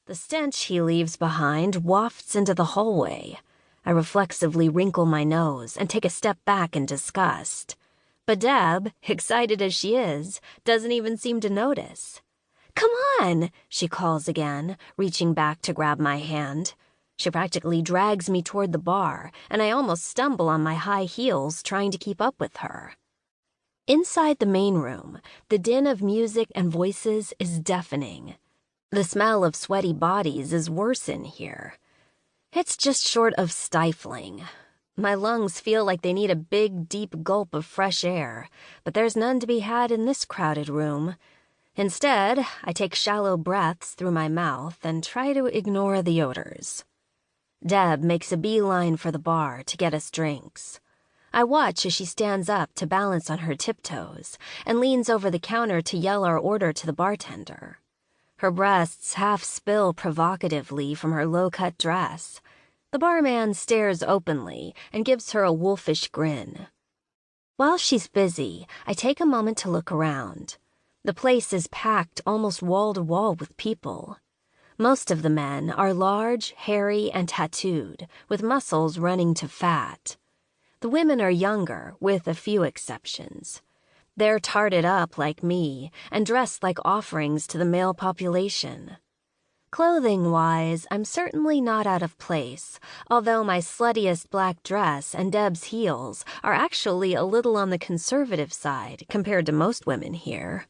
The stench he leaves behind wafts into the hallway. I reflexively wrinkle my nose and take a step back in disgust. But Deb, excited as she is, doesn't even seem to notice. "Come on," she calls again, reaching back to grab my hand. She practically drags me toward the bar, and I almost stumble on my high heels trying to keep up with her. Inside the main room, the din of music and voices is deafening. The smell of sweaty bodies is worse in here. It's just short of stifling. My lungs feel like they need a big, deep gulp of fresh air, but there's none to be had in this crowded room. Instead, I take shallow breaths through my mouth and try to ignore the odors. Deb makes a beeline for the bar to get us drinks. I watch as she stands up to balance on her tiptoes and leans over the counter to yell our order to the bartender. Her breasts half spill provocatively from her low-cut dress. The barman stares openly and gives her a wolfish grin. While she's busy, I take a moment to look around. The place is packed almost wall to wall with people. Most of the men are large, hairy, and tattooed, with muscles running to fat. The women are younger, with a few exceptions. They're tarted up like me and dressed like offerings to the male population. Clothing-wise, I'm certainly not out of place, although my sluttiest black dress and Deb's heels are actually a little on the conservative side compared to most women here.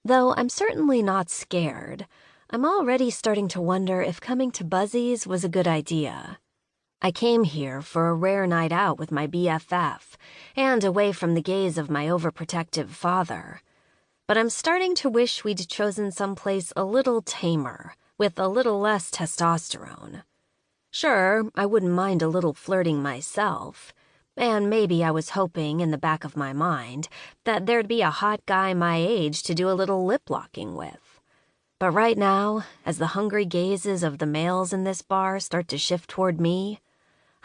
Though I'm certainly not scared, I'm already starting to wonder if coming to Buzzy's was a good idea. I came here for a rare night out with my BFF and away from the gaze of my overprotective father. But I'm starting to wish we'd chosen someplace a little tamer, with a little less testosterone. Sure, I wouldn't mind a little flirting myself, and maybe I was hoping in the back of my mind that there'd be a hot guy my age to do a little lip-locking with. But right now, as the hungry gazes of the males in this bar start to shift toward me,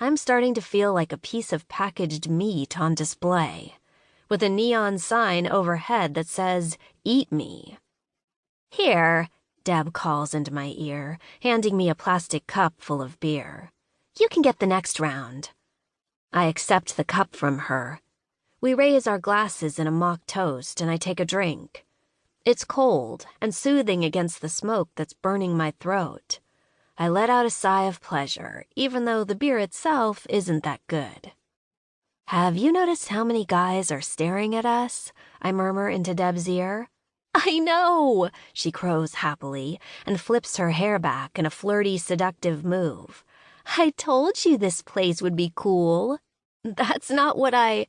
I'm starting to feel like a piece of packaged meat on display, with a neon sign overhead that says, "Eat me." "Here," Deb calls into my ear, handing me a plastic cup full of beer. "You can get the next round." I accept the cup from her. We raise our glasses in a mock toast, and I take a drink. It's cold and soothing against the smoke that's burning my throat. I let out a sigh of pleasure, even though the beer itself isn't that good. "Have you noticed how many guys are staring at us?" I murmur into Deb's ear. "I know," she crows happily and flips her hair back in a flirty, seductive move. "I told you this place would be cool." "That's not what I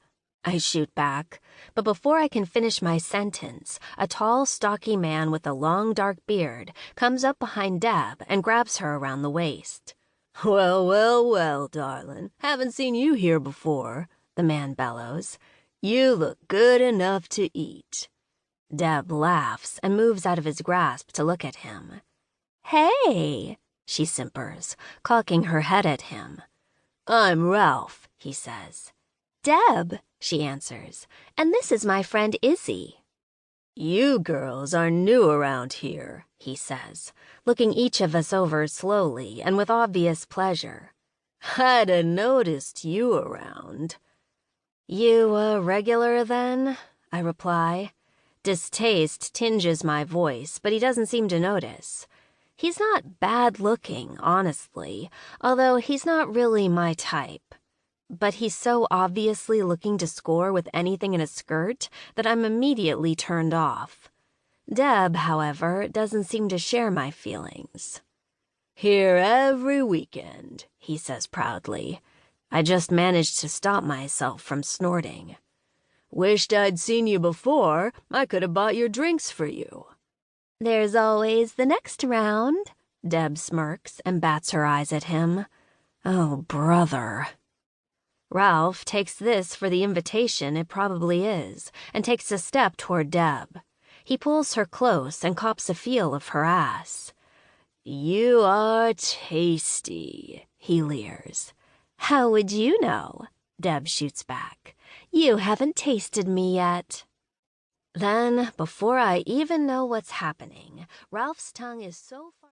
shoot back, but before I can finish my sentence, a tall, stocky man with a long, dark beard comes up behind Deb and grabs her around the waist. "Well, well, well, darling, haven't seen you here before," the man bellows. "You look good enough to eat." Deb laughs and moves out of his grasp to look at him. "Hey," she simpers, cocking her head at him. "I'm Ralph," he says. "Deb," she answers, "and this is my friend Izzy." "You girls are new around here," he says, looking each of us over slowly and with obvious pleasure. "I'd 'a' noticed you around." "You a regular, then?" I reply. Distaste tinges my voice, but he doesn't seem to notice. He's not bad-looking, honestly, although he's not really my type. But he's so obviously looking to score with anything in a skirt that I'm immediately turned off. Deb, however, doesn't seem to share my feelings. "Here every weekend," he says proudly. I just managed to stop myself from snorting. "Wished I'd seen you before. I could have bought your drinks for you." "There's always the next round," Deb smirks and bats her eyes at him. Oh, brother. Ralph takes this for the invitation it probably is, and takes a step toward Deb. He pulls her close and cops a feel of her ass. "You are tasty," he leers. "How would you know?" Deb shoots back. "You haven't tasted me yet." Then, before I even know what's happening, Ralph's tongue is so far